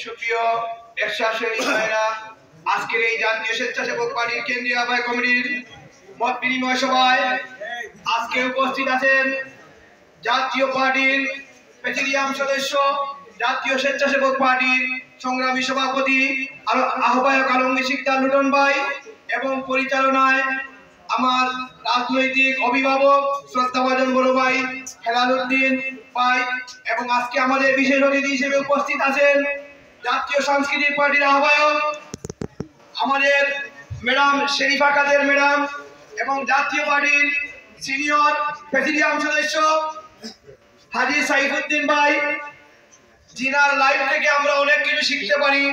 সুপ্রিয় এরশাদ ভাইরা, আজকের এই জাতীয় স্বেচ্ছাসেবক পার্টির কেন্দ্রীয় আহ্বায়ক কমিটির মত বিনিময় সভায় আজকে উপস্থিত আছেন জাতীয় পার্টির প্রেসিডিয়াম সদস্য, জাতীয় স্বেচ্ছাসেবক পার্টির সংগ্রামী সভাপতি আহ্বায়ক আলমগীর শিকদার লুটন ভাই এবং পরিচালনায় আমার রাজনৈতিক অভিভাবক শ্রদ্ধাভাজন বড় ভাই হেলাল উদ্দিন ভাই, এবং আজকে আমাদের বিশেষ অতিথি হিসেবে উপস্থিত আছেন জাতীয় সাংস্কৃতিক পার্টির আহ্বায়ক আমাদের ম্যাডাম শেরিফা কাদের ম্যাডাম এবং জাতীয় পার্টির সিনিয়র প্রেসিডিয়াম সদস্য হাজী সাইফুদ্দিন ভাই, জিনার লাইভ থেকে আমরা অনেক কিছু শিখতে পারি।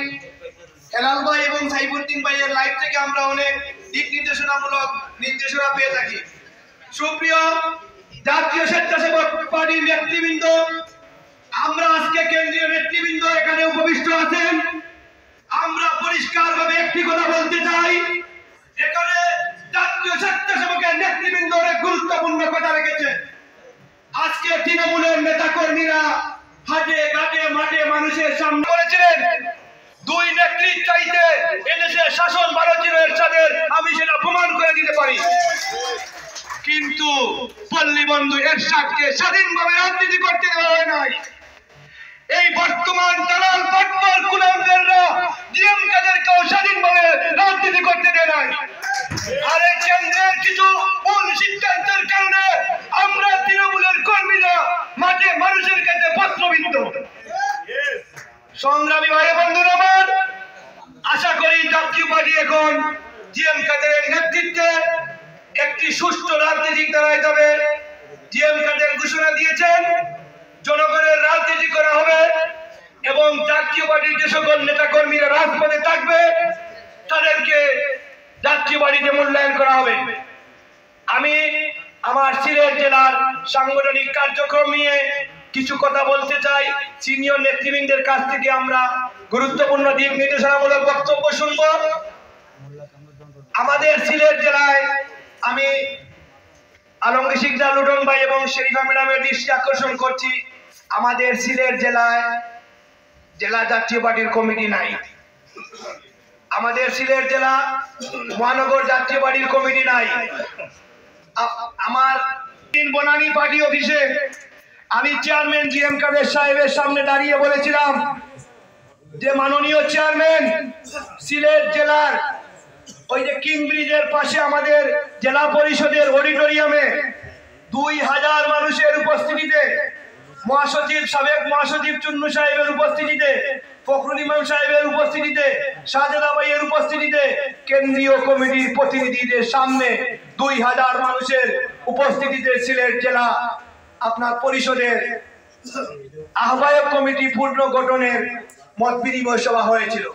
হেলাল ভাই এবং সাইফুদ্দিন ভাইয়ের লাইভ থেকে আমরা অনেক দিক নির্দেশনামূলক নির্দেশনা পেয়ে থাকি। সুপ্রিয় জাতীয় স্বেচ্ছাসেবক পার্টির নেতৃবৃন্দ, আমরা আজকে কেন্দ্রীয় নেতৃবৃন্দ এখানে উপবিষ্ট আছেন। আমরা পরিষ্কারভাবে একটি কথা বলতে চাই, এখানে জাতীয় স্বেচ্ছাসেবকের নেতৃবৃন্দ অনেক গুরুত্বপূর্ণ কথা রেখেছে। আজকে তৃণমূলের নেতা কর্মীরা হাটে ঘাটে মাঠে মানুষের সামনে করেছিলেন দুই নেত্রীর চাইতে এদেশে শাসন ভারতীয় এরশাদের, আমি সেটা প্রমাণ করে দিতে পারি। কিন্তু পল্লী বন্ধু এরশাদকে স্বাধীনভাবে রাজনীতি করতে দেওয়া হয় নাই। এই বর্তমান দালাল পাটপার কুলাঙ্গাররা জিএম কাদেরকেও স্বাধীনভাবে রাজনীতি করতে দেয় নাই। আর এই কেন্দ্রের কিছু ভুল সিদ্ধান্তের কারণে আমরা তৃণমূলের কর্মীরা মাঠে মানুষের কাছে প্রশ্নবিদ্ধ। সংগ্রামী ভাই বন্ধুরা আমার, আশা করি জাতীয় পার্টি এখন জিএম কাদেরের নেতৃত্বে একটি সুষ্ঠু রাজনীতি দাঁড়ায় যাবে। জিএম কাদের ঘোষণা দিয়েছেন জনগণের রাজনীতি করা হবে এবং জাতীয় পার্টির যে সকল নেতা কর্মীরা রাজপথে থাকবে তাদেরকে জাতীয় পার্টিতে মূল্যায়ন করা হবে। আমি আমার সিলেট জেলার সাংগঠনিক কার্যক্রম নিয়ে কিছু কথা বলতে চাই। সিনিয়র নেতৃবৃন্দের কাছ থেকে আমরা গুরুত্বপূর্ণ দিক নির্দেশনামূলক বক্তব্য শুনব। আমাদের সিলেট জেলায় আমি আলমগীর শিকদার লুটন ভাই এবং শেরিফা ম্যাডামের দৃষ্টি আকর্ষণ করছি, আমাদের সিলেট জেলায় জেলা জাতীয় পার্টির কমিটি নাই। আমাদের সিলেট জেলা মহানগর জাতীয় পার্টির কমিটি নাই। আমার বনানী পার্টি অফিসে আমি চেয়ারম্যান জিএম কাদের সাহেবের সামনে দাঁড়িয়ে বলেছিলাম যে মাননীয় চেয়ারম্যান, সিলেট জেলার ওই যে কিং ব্রিজের পাশে আমাদের জেলা পরিষদের অডিটোরিয়ামে 2000 মানুষের উপস্থিতিতে, মহাসচিব সাবেক মহাসচিব চুন্নু সাহেবের উপস্থিতিতে, ফখরুল ইমাম সাহেবের উপস্থিতিতে, সাজেদা ভাইয়ের উপস্থিতিতে, কেন্দ্রীয় কমিটির প্রতিনিধিদের সামনে 2000 মানুষের উপস্থিতিতে সিলেট জেলা আপনার পরিষদের আহ্বায়ক কমিটি পূর্ণ গঠনের মত বিনিময় সভা হয়েছিল।